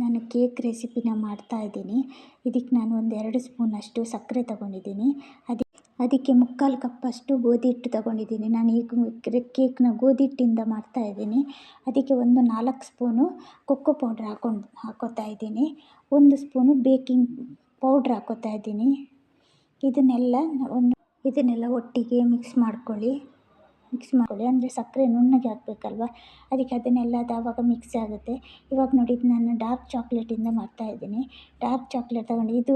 ನಾನು ಕೇಕ್ ರೆಸಿಪಿನ ಮಾಡ್ತಾಯಿದ್ದೀನಿ. ಇದಕ್ಕೆ ನಾನು ಒಂದು 2 ಸ್ಪೂನಷ್ಟು ಸಕ್ಕರೆ ತೊಗೊಂಡಿದ್ದೀನಿ. ಅದಕ್ಕೆ 3/4 ಕಪ್ಪಷ್ಟು ಗೋಧಿ ಹಿಟ್ಟು ತೊಗೊಂಡಿದ್ದೀನಿ. ನಾನು ಈಗ ಕೇಕ್ನ ಗೋಧಿ ಹಿಟ್ಟಿಂದ ಮಾಡ್ತಾಯಿದ್ದೀನಿ. ಅದಕ್ಕೆ ಒಂದು 4 ಸ್ಪೂನು ಕೊಕ್ಕೋ ಪೌಡ್ರ್ ಹಾಕ್ಕೋತಾ ಇದ್ದೀನಿ. 1 ಸ್ಪೂನು ಬೇಕಿಂಗ್ ಪೌಡ್ರ್ ಹಾಕ್ಕೋತಾ ಇದ್ದೀನಿ. ಇದನ್ನೆಲ್ಲ ಒಟ್ಟಿಗೆ ಮಿಕ್ಸ್ ಮಾಡ್ಕೊಳ್ಳಿ. ಅಂದರೆ ಸಕ್ಕರೆ ನುಣ್ಣಗೆ ಹಾಕಬೇಕಲ್ವ, ಅದಕ್ಕೆ ಅದನ್ನೆಲ್ಲ ಆವಾಗ ಮಿಕ್ಸ್ ಆಗುತ್ತೆ. ಇವಾಗ ನೋಡಿ, ಇದು ನಾನು ಡಾರ್ಕ್ ಚಾಕ್ಲೇಟಿಂದ ಮಾಡ್ತಾಯಿದ್ದೀನಿ. ಡಾರ್ಕ್ ಚಾಕ್ಲೇಟ್ ತೊಗೊಂಡು ಇದು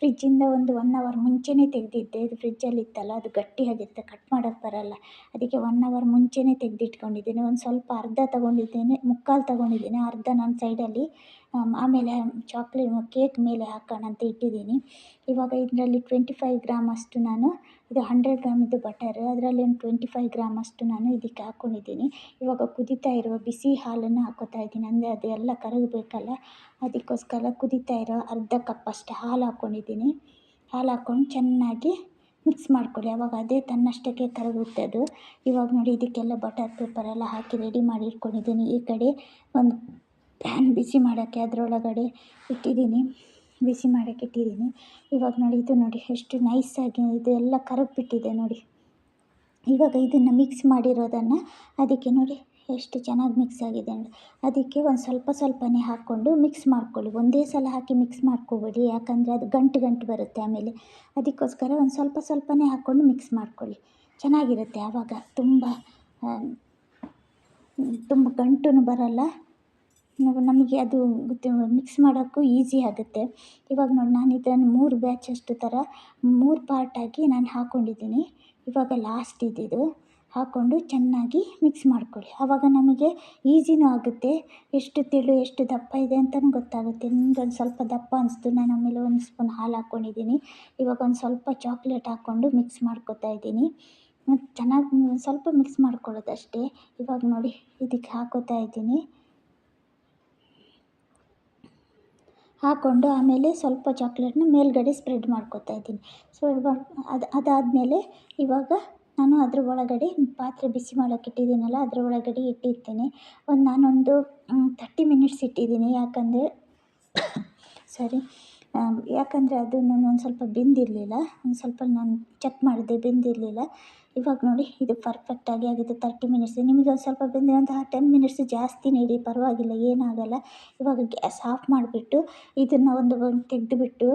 ಫ್ರಿಜ್ಜಿಂದ ಒಂದು 1 ಅವರ್ ಮುಂಚೆನೇ ತೆಗೆದಿದ್ದೆ. ಇದು ಫ್ರಿಜ್ಜಲ್ಲಿ ಇತ್ತಲ್ಲ, ಅದು ಗಟ್ಟಿಯಾಗಿರುತ್ತೆ, ಕಟ್ ಮಾಡೋಕ್ಕೆ ಬರೋಲ್ಲ. ಅದಕ್ಕೆ 1 ಅವರ್ ಮುಂಚೆನೇ ತೆಗೆದಿಟ್ಕೊಂಡಿದ್ದೀನಿ. ಒಂದು ಸ್ವಲ್ಪ ಅರ್ಧ ತೊಗೊಂಡಿದ್ದೀನಿ, 3/4 ತೊಗೊಂಡಿದ್ದೀನಿ. ಅರ್ಧ ನಾನು ಸೈಡಲ್ಲಿ ಆಮೇಲೆ ಕೇಕ್ ಮೇಲೆ ಹಾಕೋಣ ಅಂತ ಇಟ್ಟಿದ್ದೀನಿ. ಇವಾಗ ಇದರಲ್ಲಿ 25 ಗ್ರಾಮ್ ಅಷ್ಟು ನಾನು, ಇದು 100 ಗ್ರಾಮಿದ್ದು ಬಟರ್, ಅದರಲ್ಲಿ ಒಂದು 25 ಗ್ರಾಮ್ ಅಷ್ಟು ನಾನು ಇದಕ್ಕೆ ಹಾಕ್ಕೊಂಡಿದ್ದೀನಿ. ಇವಾಗ ಕುದೀತಾ ಇರುವ ಬಿಸಿ ಹಾಲನ್ನು ಹಾಕ್ಕೋತಾ ಇದ್ದೀನಿ. ಅಂದರೆ ಅದು ಎಲ್ಲ ಕರಗಬೇಕಲ್ಲ, ಅದಕ್ಕೋಸ್ಕರ ಕುದೀತಾ ಇರೋ ಅರ್ಧ ಕಪ್ಪಷ್ಟು ಹಾಲು ಹಾಕ್ಕೊಂಡಿದ್ದೀನಿ. ಹಾಲು ಹಾಕ್ಕೊಂಡು ಚೆನ್ನಾಗಿ ಮಿಕ್ಸ್ ಮಾಡ್ಕೊಳ್ಳಿ. ಆವಾಗ ಅದೇ ತನ್ನಷ್ಟಕ್ಕೆ ಕರಗುತ್ತೆ ಅದು. ಇವಾಗ ನೋಡಿ, ಇದಕ್ಕೆಲ್ಲ ಬಟರ್ ಪೇಪರೆಲ್ಲ ಹಾಕಿ ರೆಡಿ ಮಾಡಿ ಇಟ್ಕೊಂಡಿದ್ದೀನಿ. ಈ ಕಡೆ ಒಂದು ಪ್ಯಾನ್ ಬಿಸಿ ಮಾಡೋಕ್ಕೆ ಅದರೊಳಗಡೆ ಬಿಸಿ ಮಾಡೋಕ್ಕೆ ಇಟ್ಟಿದ್ದೀನಿ. ಇವಾಗ ನೋಡಿ, ಇದು ನೋಡಿ ಎಷ್ಟು ನೈಸಾಗಿ ಇದು ಎಲ್ಲ ಕರಗಿಬಿಟ್ಟಿದೆ ನೋಡಿ. ಇವಾಗ ಇದನ್ನು ಮಿಕ್ಸ್ ಮಾಡಿರೋದನ್ನು ಅದಕ್ಕೆ ನೋಡಿ ಎಷ್ಟು ಚೆನ್ನಾಗಿ ಮಿಕ್ಸ್ ಆಗಿದೆ. ಅದಕ್ಕೆ ಒಂದು ಸ್ವಲ್ಪನೇ ಹಾಕ್ಕೊಂಡು ಮಿಕ್ಸ್ ಮಾಡ್ಕೊಳ್ಳಿ. ಒಂದೇ ಸಲ ಹಾಕಿ ಮಿಕ್ಸ್ ಮಾಡ್ಕೋಬೇಡಿ, ಯಾಕಂದರೆ ಅದು ಗಂಟು ಬರುತ್ತೆ ಆಮೇಲೆ. ಅದಕ್ಕೋಸ್ಕರ ಒಂದು ಸ್ವಲ್ಪನೇ ಹಾಕ್ಕೊಂಡು ಮಿಕ್ಸ್ ಮಾಡ್ಕೊಳ್ಳಿ. ಚೆನ್ನಾಗಿರುತ್ತೆ ಆವಾಗ. ತುಂಬ ಗಂಟು ಬರೋಲ್ಲ, ನಮಗೆ ಅದು ಮಿಕ್ಸ್ ಮಾಡೋಕ್ಕೂ ಈಸಿ ಆಗುತ್ತೆ. ಇವಾಗ ನೋಡಿ, ನಾನು ಇದನ್ನು 3 ಬ್ಯಾಚಷ್ಟು ಥರ 3 ಪಾರ್ಟಾಗಿ ನಾನು ಹಾಕ್ಕೊಂಡಿದ್ದೀನಿ. ಇವಾಗ ಲಾಸ್ಟ್ ಇದು ಹಾಕ್ಕೊಂಡು ಚೆನ್ನಾಗಿ ಮಿಕ್ಸ್ ಮಾಡ್ಕೊಳ್ಳಿ. ಆವಾಗ ನಮಗೆ ಈಸಿನೂ ಆಗುತ್ತೆ. ಎಷ್ಟು ತೆಳು ಎಷ್ಟು ದಪ್ಪ ಇದೆ ಅಂತಲೂ ಗೊತ್ತಾಗುತ್ತೆ. ನಿಮ್ಗೊಂದು ಸ್ವಲ್ಪ ದಪ್ಪ ಅನಿಸ್ತು, ನಾನು ಆಮೇಲೆ 1 ಸ್ಪೂನ್ ಹಾಲು ಹಾಕ್ಕೊಂಡಿದ್ದೀನಿ. ಇವಾಗ ಒಂದು ಸ್ವಲ್ಪ ಚಾಕ್ಲೇಟ್ ಹಾಕ್ಕೊಂಡು ಮಿಕ್ಸ್ ಮಾಡ್ಕೊತಾ ಇದ್ದೀನಿ. ಚೆನ್ನಾಗಿ ಸ್ವಲ್ಪ ಮಿಕ್ಸ್ ಮಾಡ್ಕೊಳ್ಳೋದು ಅಷ್ಟೇ. ಇವಾಗ ನೋಡಿ, ಇದಕ್ಕೆ ಹಾಕ್ಕೋತಾ ಇದ್ದೀನಿ. ಹಾಕ್ಕೊಂಡು ಆಮೇಲೆ ಸ್ವಲ್ಪ ಚಾಕ್ಲೇಟ್ನ ಮೇಲ್ಗಡೆ ಸ್ಪ್ರೆಡ್ ಮಾಡ್ಕೊತಾ ಇದ್ದೀನಿ. ಅದಾದಮೇಲೆ ಇವಾಗ ನಾನು ಅದ್ರ ಒಳಗಡೆ ಪಾತ್ರೆ ಬಿಸಿ ಮಾಡೋಕ್ಕೆ ಇಟ್ಟಿದ್ದೀನಲ್ಲ, ಅದ್ರ ಒಳಗಡೆ ಇಟ್ಟಿರ್ತೀನಿ. ನಾನೊಂದು 30 ಮಿನಿಟ್ಸ್ ಇಟ್ಟಿದ್ದೀನಿ. ಯಾಕಂದರೆ ಅದು ಒಂದು ಸ್ವಲ್ಪ ಬೆಂದಿರಲಿಲ್ಲ. ಒಂದು ಸ್ವಲ್ಪ ನಾನು ಚೆಕ್ ಮಾಡಿದೆ, ಬೆಂದಿರಲಿಲ್ಲ. ಇವಾಗ ನೋಡಿ, ಇದು ಪರ್ಫೆಕ್ಟಾಗಿ ಆಗಿದೆ. 30 ಮಿನಿಟ್ಸ್. ನಿಮಗೆ ಒಂದು ಸ್ವಲ್ಪ ಬೆಂದಿರೋಂತಹ 10 ಮಿನಿಟ್ಸ್ ಜಾಸ್ತಿನೇ ಇಡಿ, ಪರವಾಗಿಲ್ಲ, ಏನಾಗಲ್ಲ. ಇವಾಗ ಗ್ಯಾಸ್ ಆಫ್ ಮಾಡಿಬಿಟ್ಟು ಇದನ್ನು ಒಂದು ತೆಗೆದುಬಿಟ್ಟು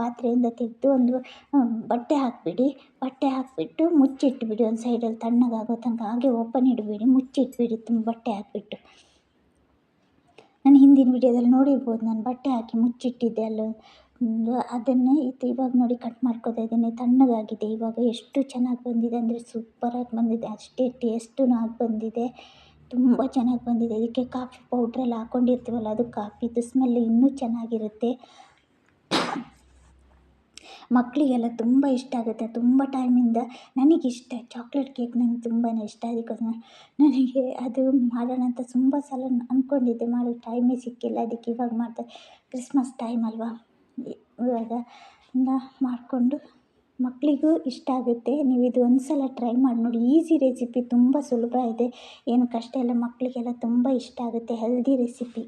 ಪಾತ್ರೆಯಿಂದ ತೆಗೆದು ಒಂದು ಬಟ್ಟೆ ಹಾಕಿಬಿಡಿ. ಬಟ್ಟೆ ಹಾಕಿಬಿಟ್ಟು ಮುಚ್ಚಿಟ್ಬಿಡಿ ಒಂದು ಸೈಡಲ್ಲಿ, ತಣ್ಣಗಾಗೋ ತನಕ. ಹಾಗೆ ಓಪನ್ ಇಡಬೇಡಿ, ಮುಚ್ಚಿಟ್ಬಿಡಿ ಬಟ್ಟೆ ಹಾಕಿಬಿಟ್ಟು. ನಾನು ಹಿಂದಿನ ವಿಡಿಯೋದಲ್ಲಿ ನೋಡಿರ್ಬೋದು, ನಾನು ಬಟ್ಟೆ ಹಾಕಿ ಮುಚ್ಚಿಟ್ಟಿದ್ದೆ ಅದನ್ನೇ ಇವಾಗ ನೋಡಿ ಕಟ್ ಮಾಡ್ಕೊತಾ ಇದ್ದೀನಿ. ತಣ್ಣಗಾಗಿದೆ. ಇವಾಗ ಎಷ್ಟು ಚೆನ್ನಾಗಿ ಬಂದಿದೆ ಅಂದರೆ ಸೂಪರಾಗಿ ಬಂದಿದೆ. ಅಷ್ಟೇ ಟೇಸ್ಟೂ ಆಗಿ ಬಂದಿದೆ. ತುಂಬ ಚೆನ್ನಾಗಿ ಬಂದಿದೆ. ಇದಕ್ಕೆ ಕಾಫಿ ಪೌಡ್ರೆಲ್ಲ ಹಾಕ್ಕೊಂಡಿರ್ತೀವಲ್ಲ, ಅದು ಕಾಫಿದು ಸ್ಮೆಲ್ ಇನ್ನೂ ಚೆನ್ನಾಗಿರುತ್ತೆ. ಮಕ್ಕಳಿಗೆಲ್ಲ ತುಂಬ ಇಷ್ಟ ಆಗುತ್ತೆ. ತುಂಬ ಟೈಮಿಂದ ನನಗಿಷ್ಟ ಚಾಕ್ಲೇಟ್ ಕೇಕ್, ನನಗೆ ತುಂಬಾ ಇಷ್ಟ. ಅದಕ್ಕೋಸ್ಕರ ನನಗೆ ಅದು ಮಾಡೋಣ ಅಂತ ತುಂಬ ಸಲ ಅಂದ್ಕೊಂಡಿದ್ದೆ, ಮಾಡೋ ಟೈಮೇ ಸಿಕ್ಕಿಲ್ಲ. ಅದಕ್ಕೆ ಇವಾಗ ಮಾಡ್ದೆ. ಕ್ರಿಸ್ಮಸ್ ಟೈಮ್ ಅಲ್ವಾ, ಇವಾಗ ಮಾಡಿಕೊಂಡು ಮಕ್ಕಳಿಗೂ ಇಷ್ಟ ಆಗುತ್ತೆ. ನೀವು ಇದು ಒಂದು ಸಲ ಟ್ರೈ ಮಾಡಿ ನೋಡಿ. ಈಸಿ ರೆಸಿಪಿ, ತುಂಬ ಸುಲಭ ಇದೆ, ಏನು ಕಷ್ಟ ಇಲ್ಲ. ಮಕ್ಕಳಿಗೆಲ್ಲ ತುಂಬ ಇಷ್ಟ ಆಗುತ್ತೆ. Healthy recipe.